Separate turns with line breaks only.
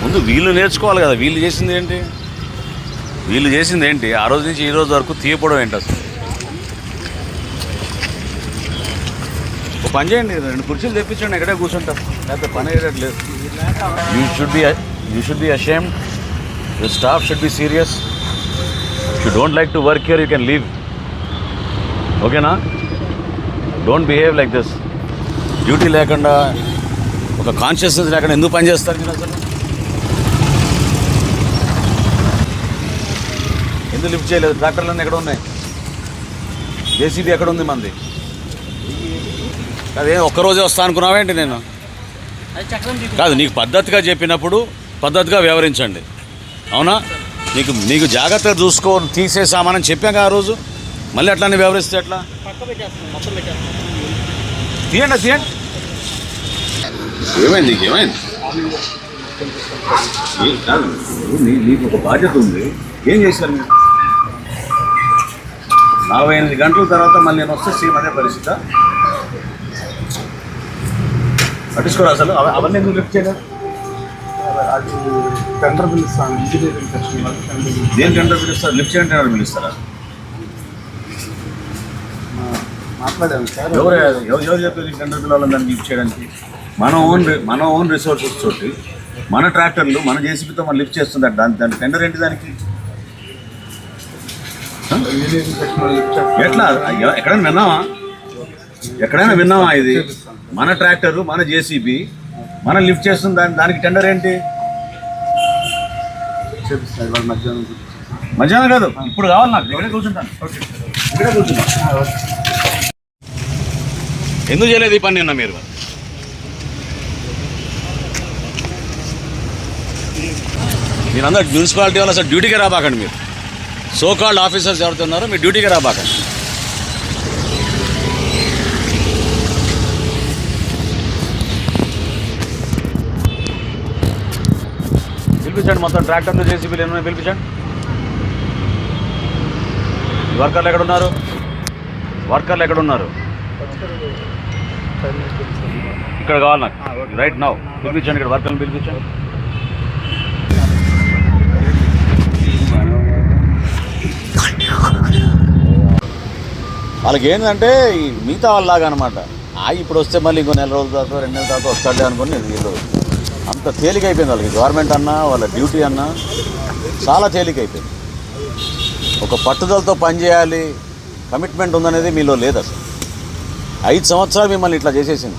ముందు వీళ్ళు నేర్చుకోవాలి కదా. వీళ్ళు చేసింది ఏంటి ఆ రోజు నుంచి ఈ రోజు వరకు తీయపడం ఏంటి అసలు? ఒక పని చేయండి, 2 కుర్చీలు తెప్పించండి, ఎక్కడే కూర్చుంటారు, లేకపోతే పని అయ్యేటట్లేదు. You should be ashamed. Your staff should be serious. If you don't like to work here you can leave. ఓకేనా? Don't behave like this. Duty లేకుండా, ఒక కాన్షియస్నెస్ లేకుండా ఎందుకు పని చేస్తారు మీరు అసలు? ఎందుకు లిఫ్ట్ చేయలేదు? ట్రాక్టర్లన్నీ ఎక్కడ ఉన్నాయి? జేసీబీ ఎక్కడ ఉంది మంది? అదే ఒక్కరోజే వస్తా అనుకున్నావేంటి? నేను కాదు, నీకు పద్ధతిగా చెప్పినప్పుడు పద్ధతిగా వ్యవహరించండి. అవునా? నీకు జాగ్రత్తగా తీసేసామని చెప్పాక ఆ రోజు మళ్ళీ అట్లానే వ్యవహరిస్తే ఎట్లా? తీయండి. ఏమైంది? కాదు, నీకు ఒక బాధ్యత ఉంది. ఏం చేశారు మీరు? 48 గంటల తర్వాత మళ్ళీ నేను వస్తే సేమ్ అదే పరిస్థితి. పట్టించుకోరు అసలు. అవన్నీ ఎందుకు లిఫ్ట్ చేయలేదు?
అది టెండర్ పిలుస్తాను, ఇంజనీరింగ్ సెక్షన్.
దేని టెండర్ పిలుస్తారు? లిఫ్ట్ చేయడం టెండర్ పిలుస్తారా?
మాట్లాడాను సార్.
ఎవరు చెప్పారు టెండర్ పిలవాలని దాన్ని లిఫ్ట్ చేయడానికి? మన ఓన్ రిసోర్సెస్ తోటి మన ట్రాక్టర్లు మన జేసీబీతో మనం లిఫ్ట్ చేస్తుంటారు. దాని టెండర్ ఏంటి దానికి? ఎట్లా? ఎక్కడైనా విన్నావా ఇది? మన ట్రాక్టరు మన జేసీబీ మనం లిఫ్ట్ చేస్తుంది, దానికి టెండర్ ఏంటి? మధ్యాహ్నం కాదు, ఇప్పుడు కావాలి నాకు. ఇక్కడే కూర్చుంటాను. ఎందుకు చేయలేదు ఈ పని నిన్న మీరు? మీరందరూ మున్సిపాలిటీ వాళ్ళు అసలు డ్యూటీకి రాబాకండి. మీరు సోకాల్డ్ ఆఫీసర్స్ ఎవరైతే ఉన్నారో మీరు డ్యూటీకి రాబాకండి. పిలిపించండి, మొత్తం ట్రాక్టర్లు జేసీబీలు ఏమైనా పిలిపించండి. వర్కర్లు ఎక్కడున్నారు? ఇక్కడ కావాలి నాకు రైట్ నౌ. పిలిపించండి, ఇక్కడ వర్కర్లను పిలిపించండి. వాళ్ళకి ఏంటంటే ఈ మిగతా వాళ్ళలాగా అనమాట. ఇప్పుడు వస్తే మళ్ళీ ఇంకో 1 నెల రోజుల తర్వాత 2 నెలల తర్వాత వస్తాడే అనుకుని వీళ్ళు అంత తేలికైపోయింది వాళ్ళకి. గవర్నమెంట్ అన్నా వాళ్ళ డ్యూటీ అన్నా చాలా తేలికైపోయింది. ఒక పట్టుదలతో పనిచేయాలి, కమిట్మెంట్ ఉందనేది మీలో లేదు అసలు. 5 సంవత్సరాలు మిమ్మల్ని ఇట్లా చేసేసింది.